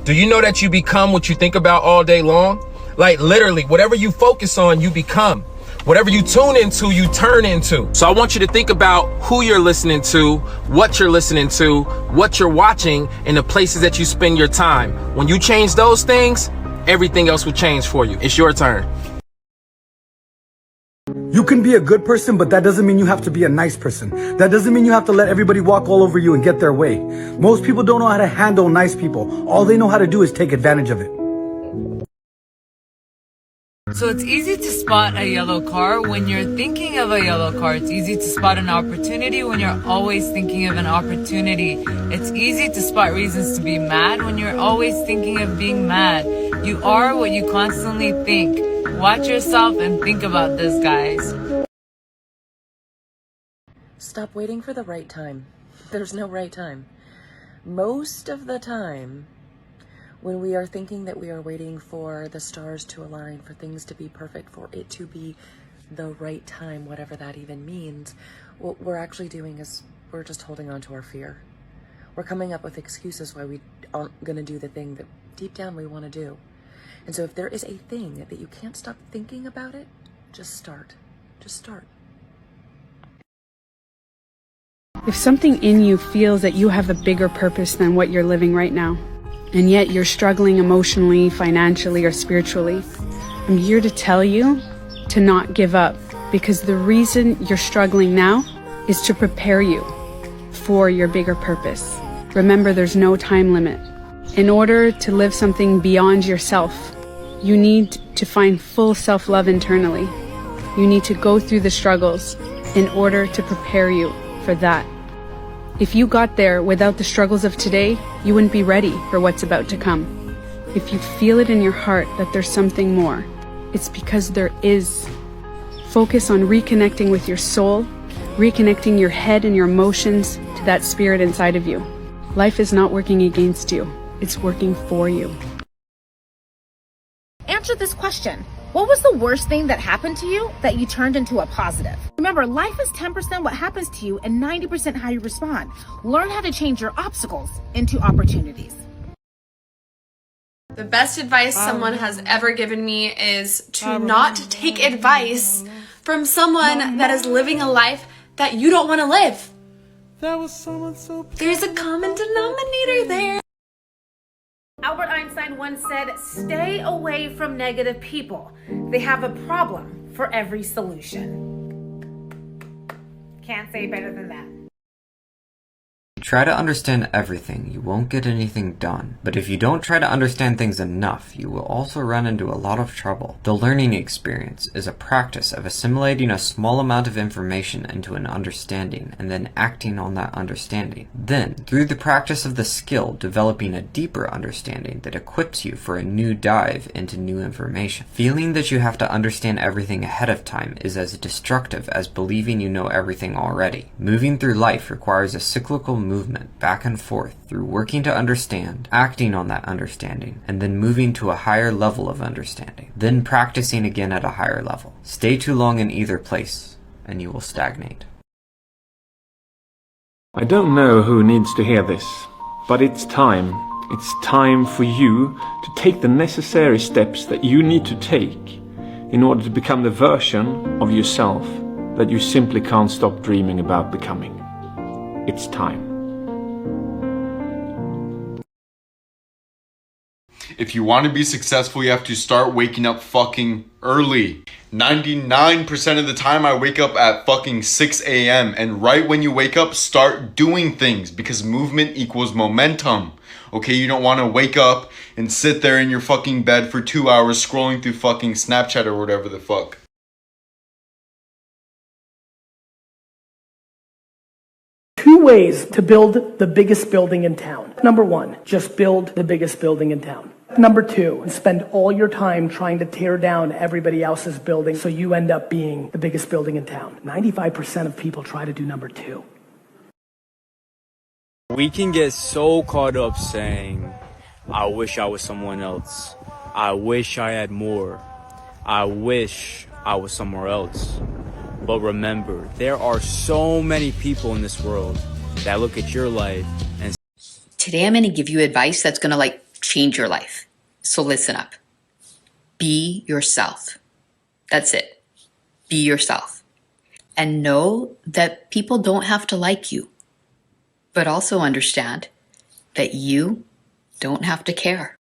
Do you know that you become what you think about all day long? Like literally, whatever you focus on, you become. Whatever you tune into, you turn into. So I want you to think about who you're listening to, what you're listening to, what you're watching, and the places that you spend your time. When you change those things, everything else will change for you. It's your turn. You can be a good person, but that doesn't mean you have to be a nice person. That doesn't mean you have to let everybody walk all over you and get their way. Most people don't know how to handle nice people. All they know how to do is take advantage of it. So it's easy to spot a yellow car when you're thinking of a yellow car. It's easy to spot an opportunity when you're always thinking of an opportunity. It's easy to spot reasons to be mad when you're always thinking of being mad. You are what you constantly think. Watch yourself and think about this, guys. Stop waiting for the right time. There's no right time. Most of the time, when we are thinking that we are waiting for the stars to align, for things to be perfect, for it to be the right time, whatever that even means, what we're actually doing is we're just holding on to our fear. We're coming up with excuses why we aren't going to do the thing that deep down we want to do. And so if there is a thing that you can't stop thinking about it, just start. Just start. If something in you feels that you have a bigger purpose than what you're living right now, and yet you're struggling emotionally, financially, or spiritually, I'm here to tell you to not give up, because the reason you're struggling now is to prepare you for your bigger purpose. Remember, there's no time limit. In order to live something beyond yourself, you need to find full self-love internally. You need to go through the struggles in order to prepare you for that. If you got there without the struggles of today, you wouldn't be ready for what's about to come. If you feel it in your heart that there's something more, it's because there is. Focus on reconnecting with your soul, reconnecting your head and your emotions to that spirit inside of you. Life is not working against you, it's working for you. Answer this question. What was the worst thing that happened to you that you turned into a positive? Remember, life is 10% what happens to you and 90% how you respond. Learn how to change your obstacles into opportunities. The best advice someone has ever given me is to not take advice from someone that is living a life that you don't want to live. There's a common denominator there. Albert Einstein once said, stay away from negative people. They have a problem for every solution. Can't say better than that. Try to understand everything, you won't get anything done. But if you don't try to understand things enough, you will also run into a lot of trouble. The learning experience is a practice of assimilating a small amount of information into an understanding and then acting on that understanding. Then, through the practice of the skill, developing a deeper understanding that equips you for a new dive into new information. Feeling that you have to understand everything ahead of time is as destructive as believing you know everything already. Moving through life requires a cyclical movement back and forth through working to understand, acting on that understanding, and then moving to a higher level of understanding, then practicing again at a higher level. Stay too long in either place, and you will stagnate. I don't know who needs to hear this, but it's time. It's time for you to take the necessary steps that you need to take in order to become the version of yourself that you simply can't stop dreaming about becoming. It's time. If you want to be successful, you have to start waking up fucking early. 99% of the time I wake up at fucking 6 a.m. And right when you wake up, start doing things, because movement equals momentum. Okay, you don't want to wake up and sit there in your fucking bed for 2 hours scrolling through fucking Snapchat or whatever the fuck. Two ways to build the biggest building in town. Number one, just build the biggest building in town. Number two, spend all your time trying to tear down everybody else's building so you end up being the biggest building in town. 95% of people try to do number two. We can get so caught up saying, I wish I was someone else. I wish I had more. I wish I was somewhere else. But remember, there are so many people in this world that look at your life and today I'm going to give you advice that's going to change your life. So listen up. Be yourself. That's it. Be yourself. And know that people don't have to like you, but also understand that you don't have to care.